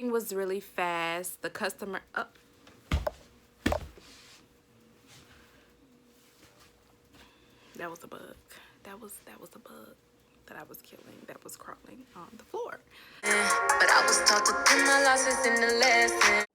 It was really fast. The customer, oh, that was a bug. That was a bug that I was killing. That was crawling on the floor. But I was taught to put my losses in the lesson.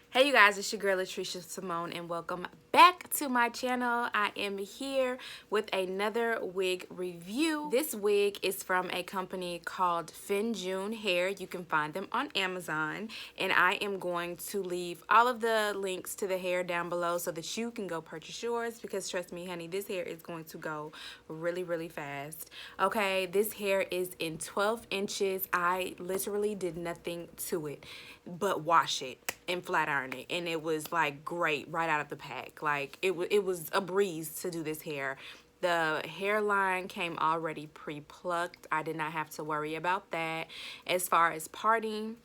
Hey you guys, it's your girl LaTHRIFTY Simone and welcome back to my channel. I am here with another wig review. This wig is from a company called Fenjun hair. You can find them on Amazon, and I am going to leave all of the links to the hair down below so that you can go purchase yours, because trust me honey, this hair is going to go really fast. Okay, this hair is in 12 inches. I literally did nothing to it but wash it and flat iron it, and it was like great right out of the pack. Like it was a breeze to do this hair. The hairline came already pre-plucked. I did not have to worry about that. As far as parting,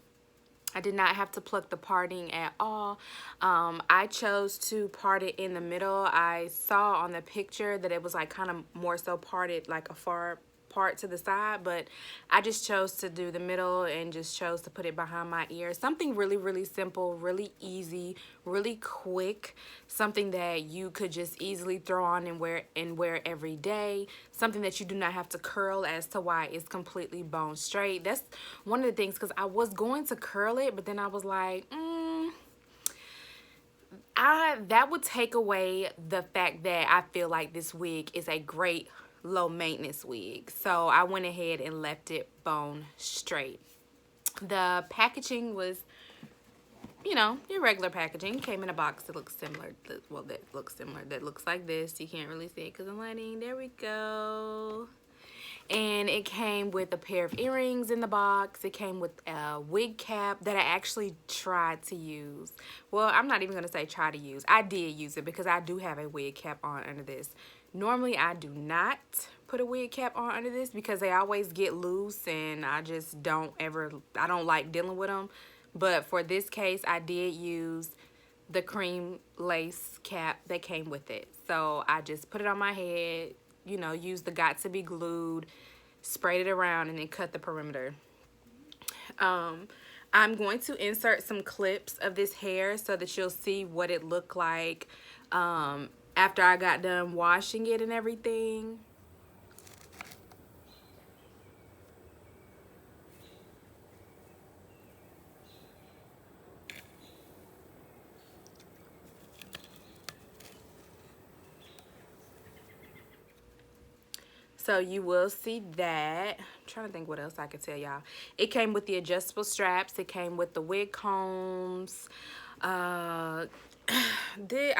I did not have to pluck the parting at all. I chose to part it in the middle. I saw on the picture that it was like kind of more so parted like a far part to the side, but I just chose to do the middle and just chose to put it behind my ear. Something really simple, really easy, really quick, something that you could just easily throw on and wear every day, something that you do not have to curl, as to why it's completely bone straight. That's one of the things, because I was going to curl it, but then I was like, that would take away the fact that I feel like this wig is a great low maintenance wig, so I went ahead and left it bone straight. The packaging was, you know, your regular packaging. Came in a box that looks similar. Well, that looks similar. That looks like this. You can't really see it because of lighting. There we go. And it came with a pair of earrings in the box. It came with a wig cap that I actually tried to use. Well, I'm not even going to say try to use. I did use it because I do have a wig cap on under this. Normally, I do not put a wig cap on under this because they always get loose, and I just I don't like dealing with them. But for this case, I did use the cream lace cap that came with it. So I just put it on my head, you know, used the got to be glued, sprayed it around, and then cut the perimeter. I'm going to insert some clips of this hair so that you'll see what it looked like after I got done washing it and everything. So you will see that. I'm trying to think what else I could tell y'all. It came with the adjustable straps. It came with the wig combs. I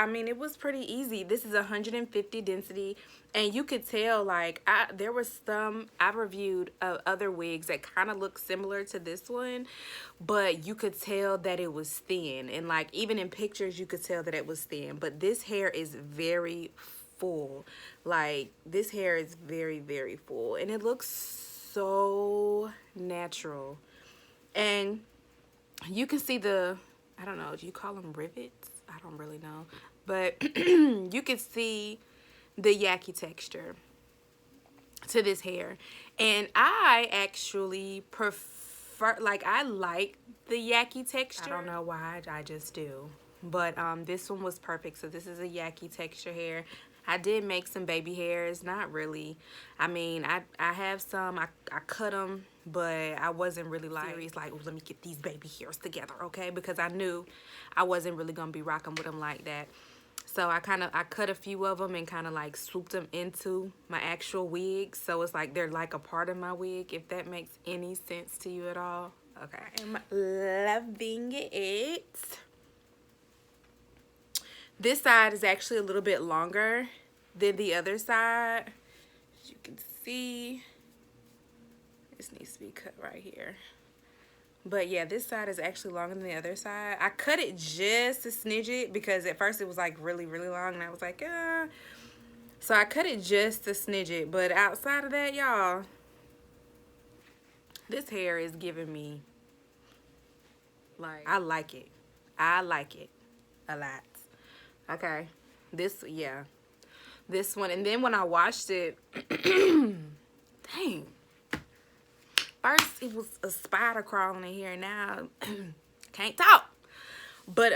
mean, it was pretty easy. This is 150 density, and you could tell, like, there was some I've reviewed other wigs that kind of look similar to this one, but you could tell that it was thin, and like even in pictures you could tell that it was thin. But this hair is very full. Like, this hair is very full, and it looks so natural. And you can see the, I don't know, do you call them rivets? I don't really know, but you can see the yucky texture to this hair, and I actually prefer, like, I like the yucky texture. I don't know why, I just do. But this one was perfect. So this is a yucky texture hair. I did make some baby hairs, not really. I mean, I have some, I cut them, but I wasn't really like serious, like, oh, let me get these baby hairs together, okay? Because I knew I wasn't really gonna be rocking with them like that. So I cut a few of them and kind of like swooped them into my actual wig. So it's like they're like a part of my wig, if that makes any sense to you at all. Okay, I'm loving it. This side is actually a little bit longer than the other side. As you can see, this needs to be cut right here. But yeah, this side is actually longer than the other side. I cut it just to smidge it because at first it was like really long, and I was like, so I cut it just to smidge it. But outside of that, y'all, this hair is giving me, like, I like it. I like it a lot. Okay, this one, and then when I washed it, dang, first it was a spider crawling in here, and now can't talk. But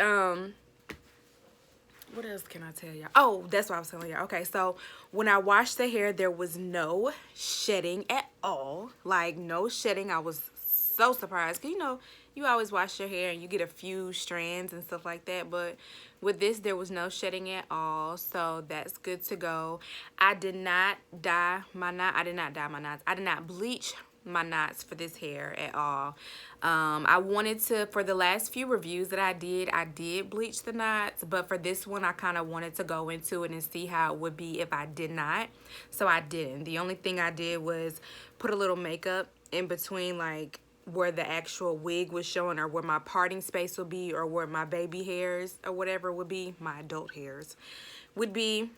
what else can I tell y'all? Oh, that's what I was telling y'all. Okay, so when I washed the hair, there was no shedding at all. Like, no shedding. I was so surprised. 'Cause, you know, you always wash your hair and you get a few strands and stuff like that. But with this, there was no shedding at all. So that's good to go. I did not dye my knots. I did not dye my knots. I did not bleach my knots for this hair at all. I wanted to, for the last few reviews that I did bleach the knots, but for this one I kind of wanted to go into it and see how it would be if I did not, so I didn't. The only thing I did was put a little makeup in between, like where the actual wig was showing, or where my parting space would be, or where my baby hairs or whatever would be, my adult hairs would be.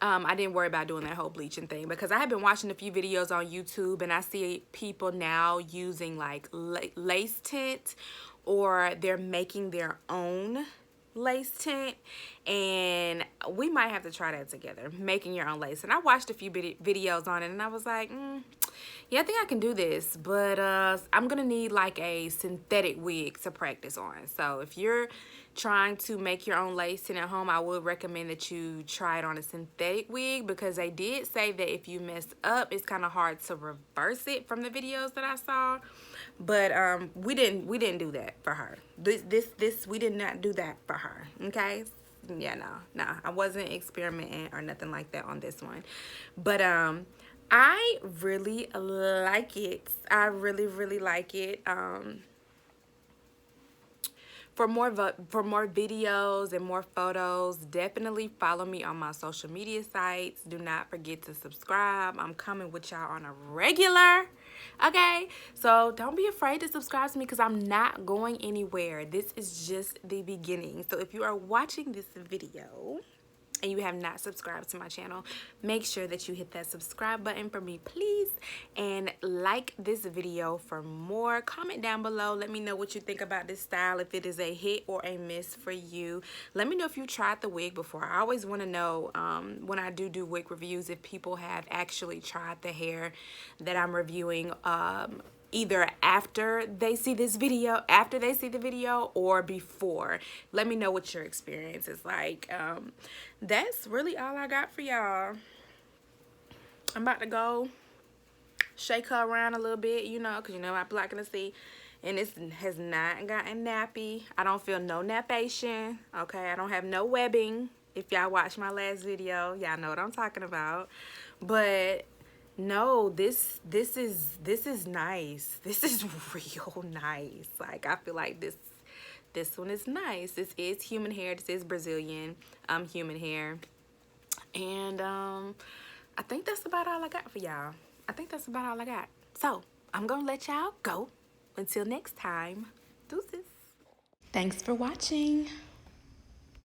I didn't worry about doing that whole bleaching thing, because I have been watching a few videos on YouTube and I see people now using like lace tint, or they're making their own lace tint, and we might have to try that together, making your own lace. And I watched a few videos on it and I was like, yeah, I think I can do this, but I'm gonna need like a synthetic wig to practice on. So if you're trying to make your own lace tint at home, I would recommend that you try it on a synthetic wig, because they did say that if you mess up, it's kind of hard to reverse it from the videos that I saw. But we didn't do that for her. We did not do that for her. Okay. Yeah, no, I wasn't experimenting or nothing like that on this one. But I really like it. I really like it. For more videos and more photos, definitely follow me on my social media sites. Do not forget to subscribe. I'm coming with y'all on a regular, okay? So don't be afraid to subscribe to me, because I'm not going anywhere. This is just the beginning. So if you are watching this video and you have not subscribed to my channel, make sure that you hit that subscribe button for me, please, and like this video for more. Comment down below, let me know what you think about this style, if it is a hit or a miss for you. Let me know if you tried the wig before. I always want to know, when I do wig reviews, if people have actually tried the hair that I'm reviewing, either after they see this video, or before. Let me know what your experience is like. That's really all I got for y'all. I'm about to go shake her around a little bit, you know, because you know I'm black in the sea, and this has not gotten nappy. I don't feel no nappation, okay? I don't have no webbing. If y'all watched my last video, y'all know what I'm talking about. But no, this is nice. This is real nice. Like, I feel like this one is nice. This is human hair. This is Brazilian human hair. And I think that's about all I got for y'all. So I'm gonna let y'all go. Until next time, deuces. Thanks for watching.